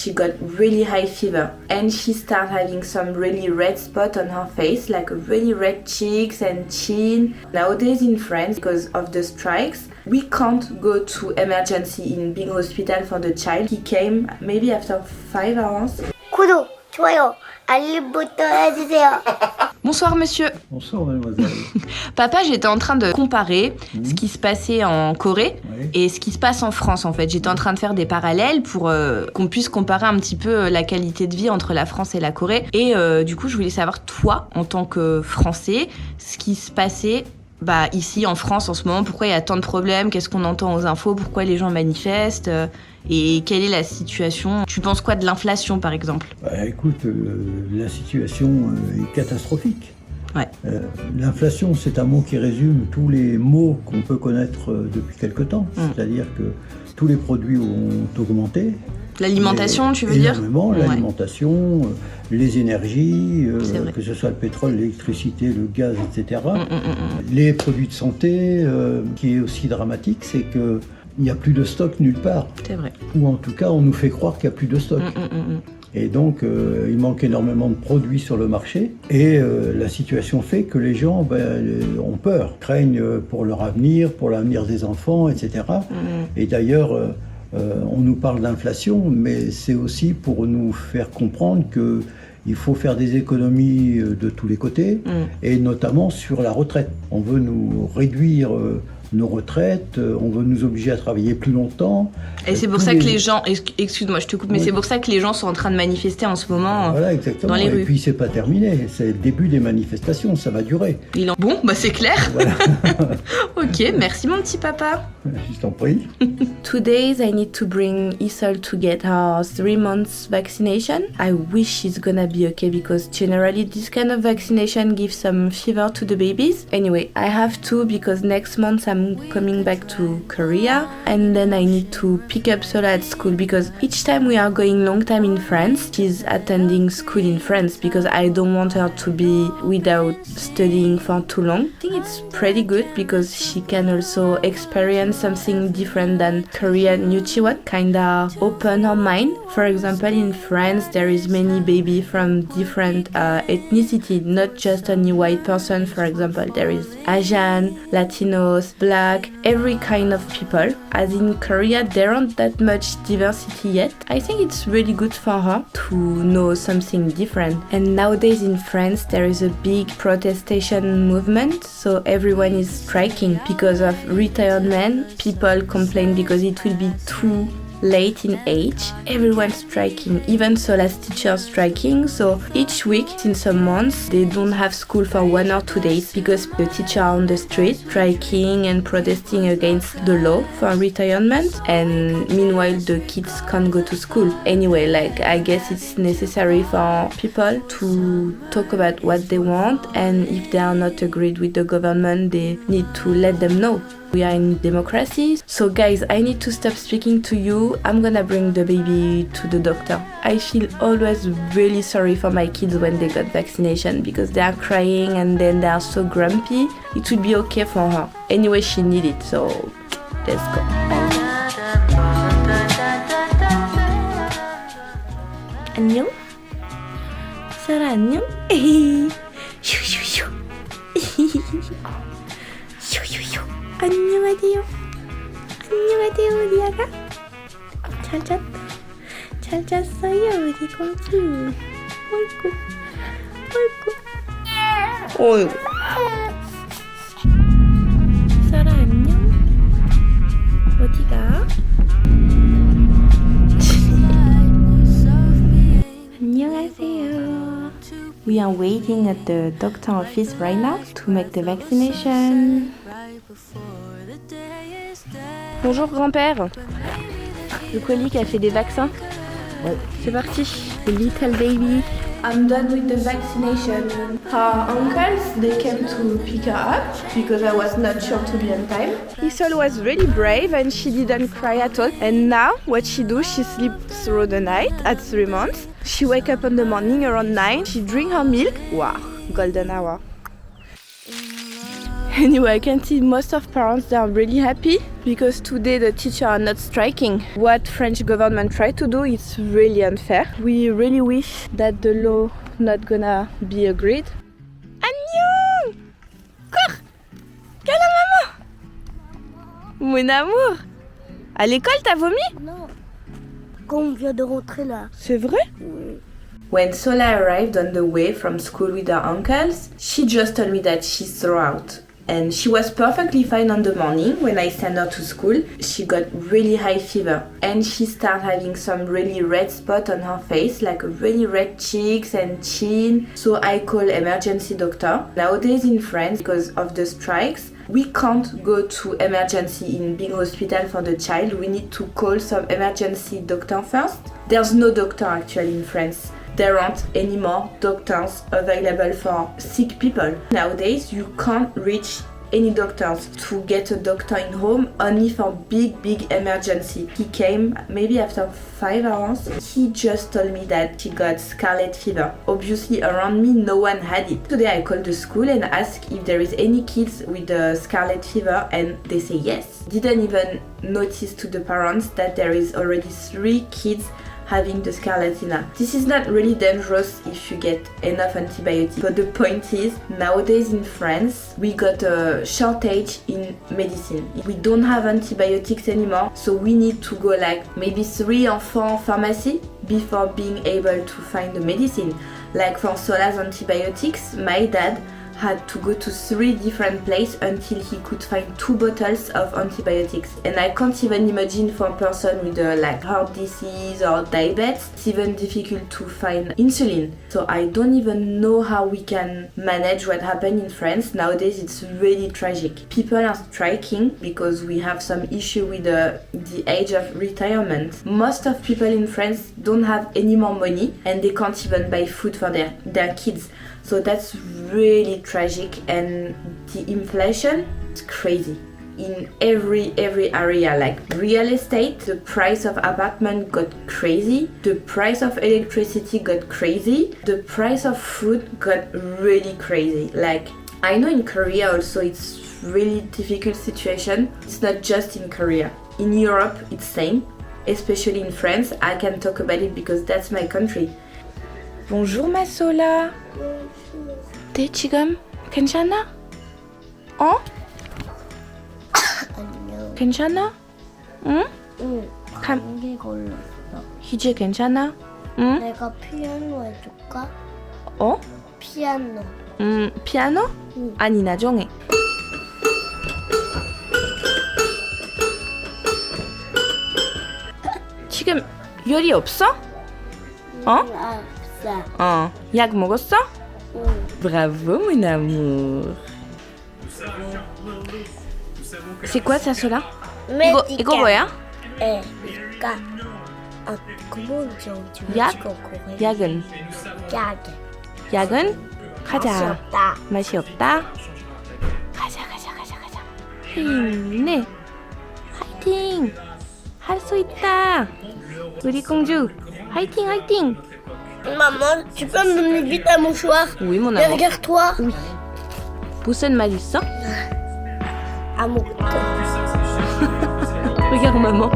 she got really high fever and she started having some really red spot on her face, like really red cheeks and chin. Nowadays in France, because of the strikes, we can't go to emergency in big hospital for the child. He came maybe after 5 hours. 구독, 좋아요, 알림부터 해주세요. Bonsoir monsieur. Bonsoir mademoiselle. Papa, j'étais en train de comparer ce qui se passait en Corée et ce qui se passe en France en fait. J'étais en train de faire des parallèles pour qu'on puisse comparer un petit peu la qualité de vie entre la France et la Corée. Et du coup, je voulais savoir toi, en tant que Français, ce qui se passait ici en France en ce moment, pourquoi il y a tant de problèmes, qu'est-ce qu'on entend aux infos, pourquoi les gens manifestent et quelle est la situation. Tu penses quoi de l'inflation par exemple? Écoute, la situation est catastrophique. Ouais. L'inflation, c'est un mot qui résume tous les maux qu'on peut connaître depuis quelque temps. C'est-à-dire que tous les produits ont augmenté. L'alimentation, tu veux dire? Énormément, l'alimentation, les énergies, vrai. que ce soit le pétrole, l'électricité, le gaz, etc. Les produits de santé, qui est aussi dramatique, c'est qu'il n'y a plus de stock nulle part. C'est vrai. Ou en tout cas, on nous fait croire qu'il n'y a plus de stock. Et donc, il manque énormément de produits sur le marché. Et la situation fait que les gens ont peur, craignent pour leur avenir, pour l'avenir des enfants, etc. Et d'ailleurs, on nous parle d'inflation, mais c'est aussi pour nous faire comprendre qu'il faut faire des économies de tous les côtés, et notamment sur la retraite. On veut nous réduire nos retraites, on veut nous obliger à travailler plus longtemps. Et c'est pour ça que les gens, excuse-moi je te coupe, mais c'est pour ça que les gens sont en train de manifester en ce moment dans les rues. Et puis c'est pas terminé, c'est le début des manifestations, ça va durer. Bon, c'est clair. Voilà. Ok, merci mon petit papa. Je t'en prie. 2 days I need to bring Isol to get her 3 months vaccination. I wish she's gonna be okay because generally this kind of vaccination gives some fever to the babies. Anyway, I have to because next month I'm coming back to Korea and then I need to pick up Sola at school because each time we are going long time in France, she's attending school in France because I don't want her to be without studying for too long. I think it's pretty good because she can also experience something different than Korean Yuchiwan, kinda open her mind. For example, in France, there is many baby from different ethnicity, not just only white person. For example, there is Asian, Latinos, Black, every kind of people. As in Korea, there aren't that much diversity yet. I think it's really good for her to know something different. And nowadays in France, there is a big protestation movement, so everyone is striking because of retirement. People complain because it will be too late in age. Everyone's striking, even Sola's teachers striking. So each week, since some months, they don't have school for 1 or 2 days because the teachers are on the street striking and protesting against the law for retirement. And meanwhile, the kids can't go to school. Anyway, I guess it's necessary for people to talk about what they want, and if they are not agreed with the government, they need to let them know. We are in democracy. So guys, I need to stop speaking to you. I'm gonna bring the baby to the doctor. I feel always really sorry for my kids when they got vaccination because they are crying and then they are so grumpy. It will be okay for her. Anyway, she needs it, so let's go. 안녕? 설아 안녕? 슈슈슈. 슈슈슈. 안녕하세요. 안녕하세요, 우리 아가. 잘 잤다. 잘 잤어요, 우리 공주. 어이구, 어이구. 어이구. 설아 안녕. 어디가? 안녕하세요. We are waiting at the doctor office right now to make the vaccination. Bonjour grand-père. Le colis qui a fait des vaccins. Ouais. C'est parti. The little baby. I'm done with the vaccination. Her uncles, they came to pick her up because I was not sure to be on time. Isol was really brave and she didn't cry at all. And now what she do, she sleeps through the night at 3 months. She wake up in the morning around 9. She drink her milk. Wow, golden hour. Anyway, I can see most of parents, they are really happy because today the teachers are not striking. What French government try to do is really unfair. We really wish that the law not gonna be agreed. Agnon! Cours! Câlin maman! Mon amour! À l'école, t'as vomi? Non. Quand on vient de rentrer là. C'est vrai? When Sola arrived on the way from school with her uncles, she just told me that she threw out. And she was perfectly fine on the morning when I sent her to school. She got really high fever and she started having some really red spot on her face, like really red cheeks and chin. So I called emergency doctor. Nowadays in France, because of the strikes, we can't go to emergency in big hospital for the child. We need to call some emergency doctor first. There's no doctor actually in France. There aren't any more doctors available for sick people. Nowadays, you can't reach any doctors to get a doctor in home, only for big emergency. He came maybe after 5 hours. He just told me that he got scarlet fever. Obviously around me no one had it. Today I called the school and asked if there is any kids with the scarlet fever and they say yes. Didn't even notice to the parents that there is already 3 kids having the scarlatina. This is not really dangerous if you get enough antibiotics, but the point is, nowadays in France, we got a shortage in medicine. We don't have antibiotics anymore, so we need to go like maybe 3 or 4 pharmacies before being able to find the medicine. Like for Sola's antibiotics, my dad had to go to 3 different places until he could find 2 bottles of antibiotics. And I can't even imagine for a person with like heart disease or diabetes, it's even difficult to find insulin. So I don't even know how we can manage what happened in France. Nowadays it's really tragic. People are striking because we have some issue with the age of retirement. Most of people in France don't have any more money and they can't even buy food for their kids. So that's really tragic, and the inflation is crazy in every area. Like real estate, the price of apartment got crazy, the price of electricity got crazy, the price of food got really crazy. Like I know in Korea also it's really difficult situation. It's not just in Korea. In Europe it's same, especially in France. I can talk about it because that's my country. Bonjour ma Sola. 네 지금 괜찮아? 어? 안녕. 괜찮아? 응? 응. 감기 걸렸어. 이제 괜찮아? 응? 내가 피아노 해줄까? 어? 피아노. 피아노? 응. 아니 나중에. 지금 열이 없어? 어? 없어. 약 먹었어? 응. Bravo mon amour. C'est quoi ça, Sola? 이거 뭐야? 그러니까 약? 약은? 약은? 가자. 맛이 없다. 가자. 힘내. 화이팅. 할 수 있다. 우리 공주. 화이팅. Maman, tu peux me vite un mouchoir? Oui, mon amour. Regarde-toi. Oui. 무슨 말 있어? 아무것도. Regarde maman.